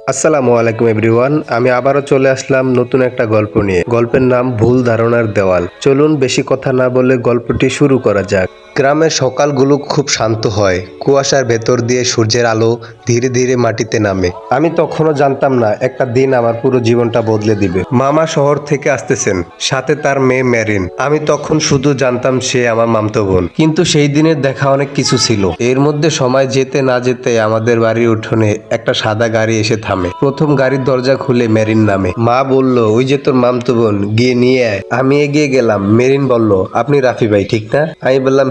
আসসালামু আলাইকুম এভরিওয়ান, আমি আবারও চলে আসলাম নতুন একটা গল্প নিয়ে। গল্পের নাম ভুল ধারণার দেওয়াল। চলুন বেশি কথা না বলে গল্পটি শুরু করা যাক। গ্রামের সকালগুলো খুব শান্ত হয়। কুয়াশার ভেতর দিয়ে সূর্যের আলো ধীরে ধীরে মাটিতে নামে। আমি তখনও জানতাম না একটা দিন আমার পুরো জীবনটা বদলে দিবে। মামা শহর থেকে আসতেছেন, সাথে তার মেয়ে মেরিন। আমি তখন শুধু জানতাম সে আমার মামতো বোন, কিন্তু সেই দিনের দেখা অনেক কিছু ছিল। এর মধ্যে সময় যেতে না যেতে আমাদের বাড়ির উঠোনে একটা সাদা গাড়ি এসে থামে। প্রথম গাড়ির দরজা খুলে মেরিন নামে। মা বলল, ওই যে তোর মামতো বোন, গিয়ে নিয়ে আয়। আমি এগিয়ে গেলাম। মেরিন বলল, আপনি রাফি ভাই ঠিক না? আমি বললাম,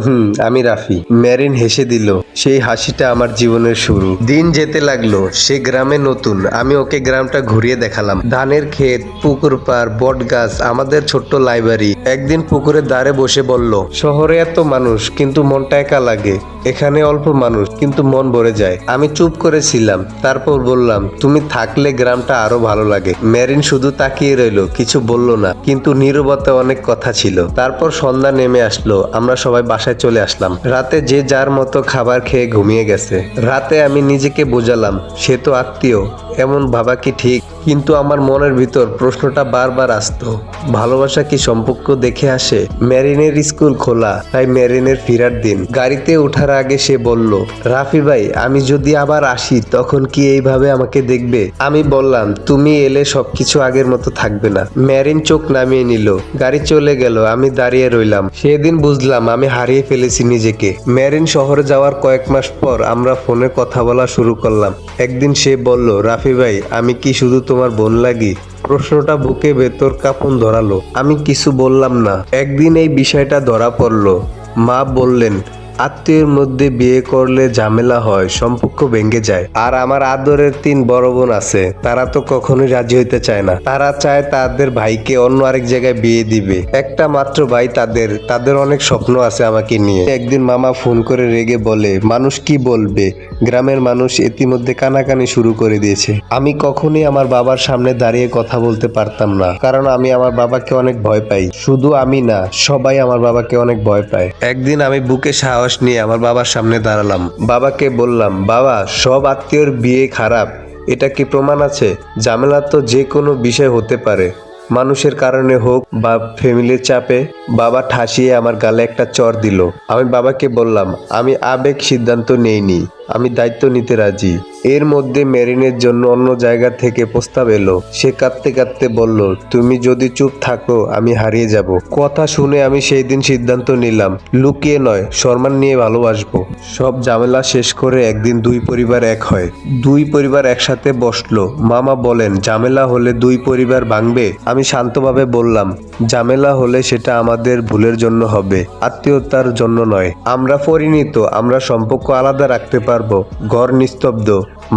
আমি রাফি। মেরিন হেসে দিল। সেই হাসিটা আমার জীবনের শুরু। দিন যেতে লাগলো। সে গ্রামে নতুন। আমি ওকে গ্রামটা ঘুরিয়ে দেখালাম। ধানের ক্ষেত, পুকুর পাড়, বট গাছ, আমাদের ছোট্ট লাইব্রেরি। একদিন পুকুরের ধারে বসে বলল, শহরে এত মানুষ কিন্তু মনটা একা লাগে। এখানে অল্প মানুষ কিন্তু মন ভরে যায়। আমি চুপ করেছিলাম। তারপর বললাম, তুমি থাকলে গ্রামটা আরো ভালো লাগে। মেরিন শুধু তাকিয়ে রইল, কিছু বলল না, কিন্তু নীরবতা অনেক কথা ছিল। তারপর সন্ধ্যা নেমে আসলো। আমরা সবাই বাসায় চলে আসলাম। রাতে যে যার মতো খাবার খেয়ে ঘুমিয়ে গেছে। রাতে আমি নিজেকে বোঝালাম, সে তো আত্মীয়, এমন ভাবা কি ঠিক? কিন্তু আমার মনের ভিতর প্রশ্নটা বারবার আসতো, ভালোবাসা কি সম্পর্ক দেখে আসে? মেরিনের স্কুল খোলা, তাই মেরিনের ফেরার দিন। গাড়িতে ওঠার আগে সে বলল, রাফি ভাই, আমি যদি আবার আসি তখন কি এইভাবে আমাকে দেখবে? আমি বললাম, তুমি এলে সবকিছু আগের মতো থাকবে না। মেরিন চোখ নামিয়ে নিল। গাড়ি চলে গেল। আমি দাঁড়িয়ে রইলাম। সেদিন বুঝলাম আমি হারিয়ে ফেলেছি নিজেকে। মেরিন শহরে যাওয়ার কয়েক মাস পর আমরা ফোনে কথা বলা শুরু করলাম। একদিন সে বলল, রাফি ভাই, আমি কি শুধু তোমার বোন লাগি? প্রশ্নটা বুকে ভেতর কাঁপন ধরালো। আমি কিছু বললাম না। একদিন এই বিষয়টা ধরা পড়লো। মা বললেন, আত্মীয়ের মধ্যে বিয়ে করলে ঝামেলা হয়, সম্পর্ক ভেঙে যায়। আর আমার আদরের 3 বড় বোন আছে, তারা তো কখনোই রাজি হইতে চায় না। তারা চায় তাদের ভাইকে অন্য আরেক জায়গায় বিয়ে দিবে। একটা মাত্র ভাই তাদের অনেক স্বপ্ন আছে আমাকে নিয়ে। একদিন মামা ফোন করে রেগে বলে, মানুষ কি বলবে? গ্রামের মানুষ ইতিমধ্যে কানাকানি শুরু করে দিয়েছে। আমি কখনোই আমার বাবার সামনে দাঁড়িয়ে কথা বলতে পারতাম না, কারণ আমি আমার বাবাকে অনেক ভয় পাই। শুধু আমি না, সবাই আমার বাবাকে অনেক ভয় পায়। একদিন আমি বুকে সাহস নিয়ে আমার বাবার সামনে দাঁড়ালাম। বাবাকে বললাম, বাবা, সব আত্মীয়র বিয়ে খারাপ, এটা কি প্রমাণ আছে? ঝামেলা তো যে কোনো বিষয় হতে পারে, মানুষের কারণে হোক বা ফ্যামিলির চাপে। বাবা ঠাসিয়ে আমার গালে একটা চড় দিল। আমি বাবাকে বললাম, আমি আবেগ সিদ্ধান্ত নেইনি, আমি দায়িত্ব নিতে রাজি। এর মধ্যে মেরিনের জন্য অন্য জায়গা থেকে প্রস্তাব এলো। সে কাঁদতে কাঁদতে বলল, তুমি যদি চুপ থাকো আমি হারিয়ে যাব। কথা শুনে আমি সেই দিন সিদ্ধান্ত নিলাম, লুকিয়ে নয়, সম্মান নিয়ে ভালোবাসবো। সব ঝামেলা শেষ করে একদিন 2 পরিবার এক হয়। 2 পরিবার একসাথে বসলো। মামা বলেন, ঝামেলা হলে 2 পরিবার ভাঙবে? আমি শান্তভাবে বললাম, ঝামেলা হলে সেটা আমাদের ভুলের জন্য হবে, আত্মীয়তার জন্য নয়। আমরা পরিণত, আমরা সম্পর্ক আলাদা রাখতে পারবো। ঘর নিস্তব্ধ।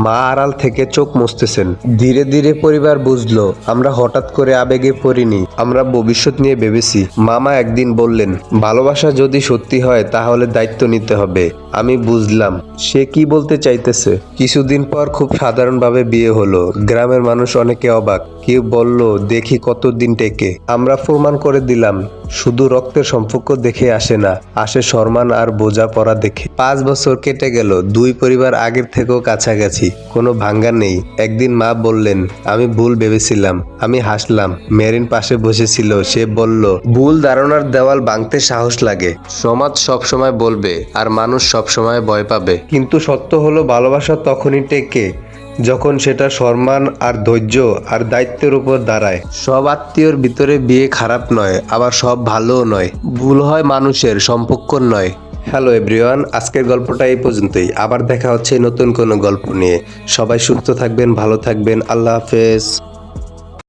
মা আড়াল থেকে চোখ মুছতেছেন। ধীরে ধীরে পরিবার বুঝলো আমরা হঠাৎ করে আবেগে পড়িনি, আমরা ভবিষ্যৎ নিয়ে ভেবেছি। মামা একদিন বললেন, ভালোবাসা যদি সত্যি হয় তাহলে দায়িত্ব নিতে হবে। আমি বুঝলাম সে কি বলতে চাইতেছে। কিছুদিন পর খুব সাধারণভাবে বিয়ে হলো। গ্রামের মানুষ অনেকে অবাক, কেউ বলল, দেখি কতদিন টেকে। আমরা প্রমাণ করে দিলাম, শুধু রক্তের সম্পর্ক দেখে আসে না, আসে সম্মান আর বোঝাপড়া দেখে। 5 বছর কেটে গেল। 2 পরিবার আগের থেকেও কাছাকাছি, কোনো ভাঙ্গা নেই। একদিন মা বললেন, আমি ভুল ভেবেছিলাম। আমি হাসলাম। মেরিন পাশে বসেছিল। সে বলল, ভুল ধারণার দেওয়াল ভাঙতে সাহস লাগে। সমাজ সবসময় বলবে আর মানুষ সবসময় ভয় পাবে, কিন্তু সত্য হলো ভালোবাসা তখনই টেকে যখন সেটা সম্মান আর ধৈর্য আর দায়িত্বের উপর দাঁড়ায়। সব আত্মীয়র ভিতরে বিয়ে খারাপ নয়, আবার সব ভালোও নয়। ভুল হয় মানুষের, সম্পর্ক নয়। হ্যালো এভরিওয়ান, আজকের গল্পটা এই পর্যন্তই। আবার দেখা হচ্ছে নতুন কোনো গল্প নিয়ে। সবাই সুস্থ থাকবেন, ভালো থাকবেন। আল্লাহ হাফেজ।